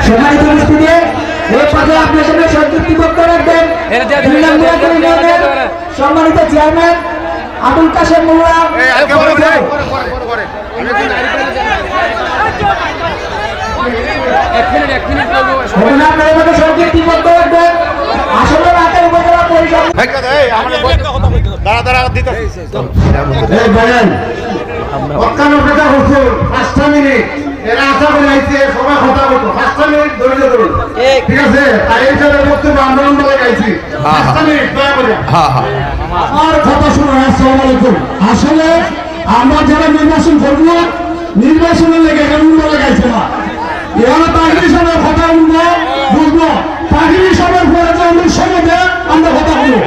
সম্মানিত উপস্থিতি এই পদে আপনার সঙ্গে সংযুক্তি বক্তব্য রাখবেন সম্মানিত চেয়ারম্যান আবুল কাশেম মোল্লা সংযুক্তি বক্তব্য রাখবেন আসলে রাতের উপজেলা পরিষদ এরা আশা করে আইছে সবাই কথা বলতো 5 মিনিট ধৈর্য ধরুন ঠিক আছে আর এই জন্য বক্তব্য আন্দোলন বলে গাইছি 5 মিনিট দয়া করে আমার কথা শুনুন। আসসালামু আলাইকুম। আসলে আমরা যারা নির্বাচন করব নির্বাচনের লেগে কেমন বলে গাইছে না এরা তাগিরি সবার কথা বুঝবো তাগিরি সবার পরে যে আমরা সময় আমরা কথা বলবো